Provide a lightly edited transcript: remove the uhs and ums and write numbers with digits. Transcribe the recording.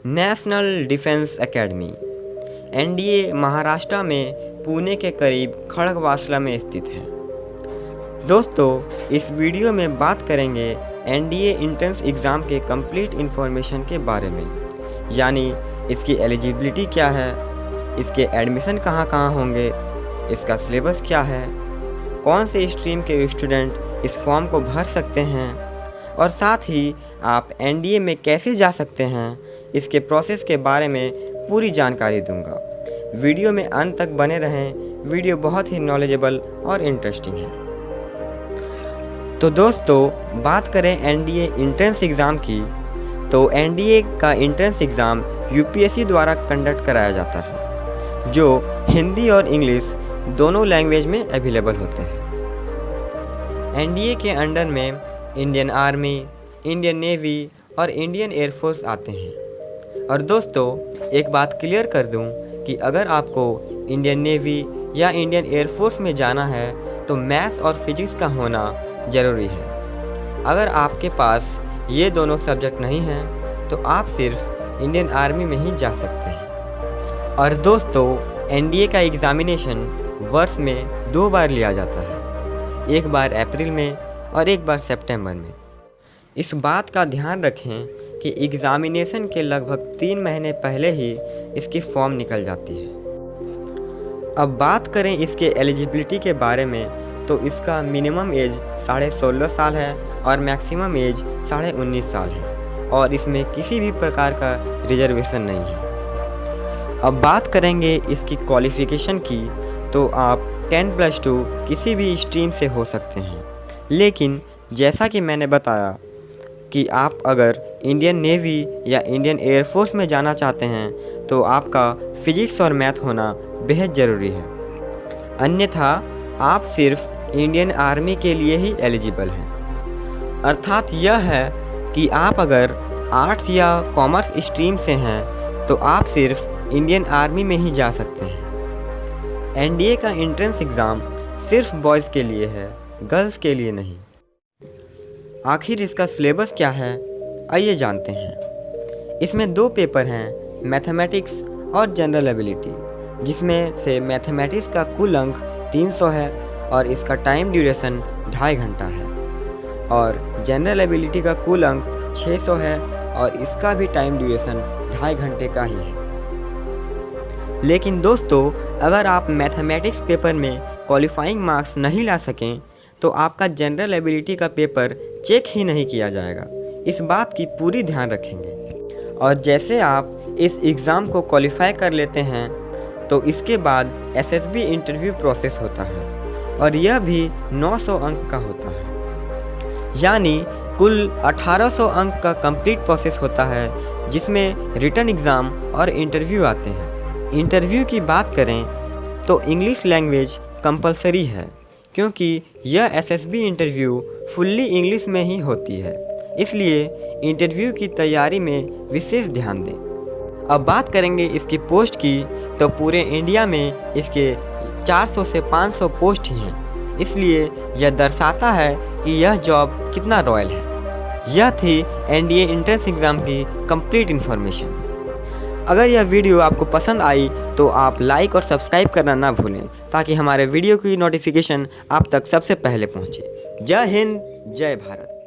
National defence academy NDA Maharashtra में पुणे के करीब खड़गवासला में स्थित है। दोस्तों, इस वीडियो में बात करेंगे एनडीए एंट्रेंस एग्ज़ाम के कंप्लीट इन्फॉर्मेशन के बारे में, यानी इसकी एलिजिबिलिटी क्या है, इसके एडमिशन कहाँ कहाँ होंगे, इसका सिलेबस क्या है, कौन से स्ट्रीम के स्टूडेंट इस फॉर्म को भर सकते हैं और साथ ही आप एनडीए में कैसे जा सकते हैं, इसके प्रोसेस के बारे में पूरी जानकारी दूंगा। वीडियो में अंत तक बने रहें, वीडियो बहुत ही नॉलेजेबल और इंटरेस्टिंग है। तो दोस्तों, बात करें एनडीए एंट्रेंस एग्ज़ाम की, तो एनडीए का एंट्रेंस एग्ज़ाम यूपीएससी द्वारा कंडक्ट कराया जाता है, जो हिंदी और इंग्लिश दोनों लैंग्वेज में अवेलेबल होते हैं। एनडीए के अंडर में इंडियन आर्मी, इंडियन नेवी और इंडियन एयरफोर्स आते हैं। और दोस्तों, एक बात क्लियर कर दूं कि अगर आपको इंडियन नेवी या इंडियन एयरफोर्स में जाना है तो मैथ्स और फिजिक्स का होना ज़रूरी है। अगर आपके पास ये दोनों सब्जेक्ट नहीं हैं तो आप सिर्फ इंडियन आर्मी में ही जा सकते हैं। और दोस्तों, एनडीए का एग्ज़ामिनेशन वर्ष में 2 बार लिया जाता है, एक बार अप्रैल में और एक बार सितंबर में। इस बात का ध्यान रखें कि एग्ज़ामिनेशन के लगभग 3 महीने पहले ही इसकी फॉर्म निकल जाती है। अब बात करें इसके एलिजिबिलिटी के बारे में, तो इसका मिनिमम एज 16.5 साल है और मैक्सिमम एज 19.5 साल है और इसमें किसी भी प्रकार का रिजर्वेशन नहीं है। अब बात करेंगे इसकी क्वालिफ़िकेशन की, तो आप 10+2 किसी भी स्ट्रीम से हो सकते हैं, लेकिन जैसा कि मैंने बताया कि आप अगर इंडियन नेवी या इंडियन एयरफोर्स में जाना चाहते हैं तो आपका फिजिक्स और मैथ होना बेहद ज़रूरी है, अन्यथा आप सिर्फ इंडियन आर्मी के लिए ही एलिजिबल हैं। अर्थात यह है कि आप अगर आर्ट्स या कॉमर्स स्ट्रीम से हैं तो आप सिर्फ इंडियन आर्मी में ही जा सकते हैं। एनडीए का एंट्रेंस एग्ज़ाम सिर्फ बॉयज़ के लिए है, गर्ल्स के लिए नहीं। आखिर इसका सिलेबस क्या है, आइए जानते हैं। इसमें 2 पेपर हैं, मैथमेटिक्स और जनरल एबिलिटी, जिसमें से मैथमेटिक्स का कुल अंक 300 है और इसका टाइम ड्यूरेशन 2.5 घंटा है, और जनरल एबिलिटी का कुल अंक 600 है और इसका भी टाइम ड्यूरेशन 2.5 घंटे का ही है। लेकिन दोस्तों, अगर आप मैथमेटिक्स पेपर में क्वालिफाइंग मार्क्स नहीं ला सकें तो आपका जनरल एबिलिटी का पेपर चेक ही नहीं किया जाएगा। इस बात की पूरी ध्यान रखेंगे। और जैसे आप इस एग्ज़ाम को क्वालिफाई कर लेते हैं तो इसके बाद एसएसबी इंटरव्यू प्रोसेस होता है और यह भी 900 अंक का होता है, यानी कुल 1800 अंक का कंप्लीट प्रोसेस होता है, जिसमें रिटन एग्ज़ाम और इंटरव्यू आते हैं। इंटरव्यू की बात करें तो इंग्लिश लैंग्वेज कंपलसरी है, क्योंकि यह एसएसबी इंटरव्यू फुल्ली इंग्लिश में ही होती है, इसलिए इंटरव्यू की तैयारी में विशेष ध्यान दें। अब बात करेंगे इसकी पोस्ट की, तो पूरे इंडिया में इसके 400 से 500 पोस्ट ही हैं, इसलिए यह दर्शाता है कि यह जॉब कितना रॉयल है। यह थी एनडीए एंट्रेंस एग्ज़ाम की कंप्लीट इन्फॉर्मेशन। अगर यह वीडियो आपको पसंद आई तो आप लाइक और सब्सक्राइब करना ना भूलें, ताकि हमारे वीडियो की नोटिफिकेशन आप तक सबसे पहले पहुंचे। जय हिंद, जय भारत।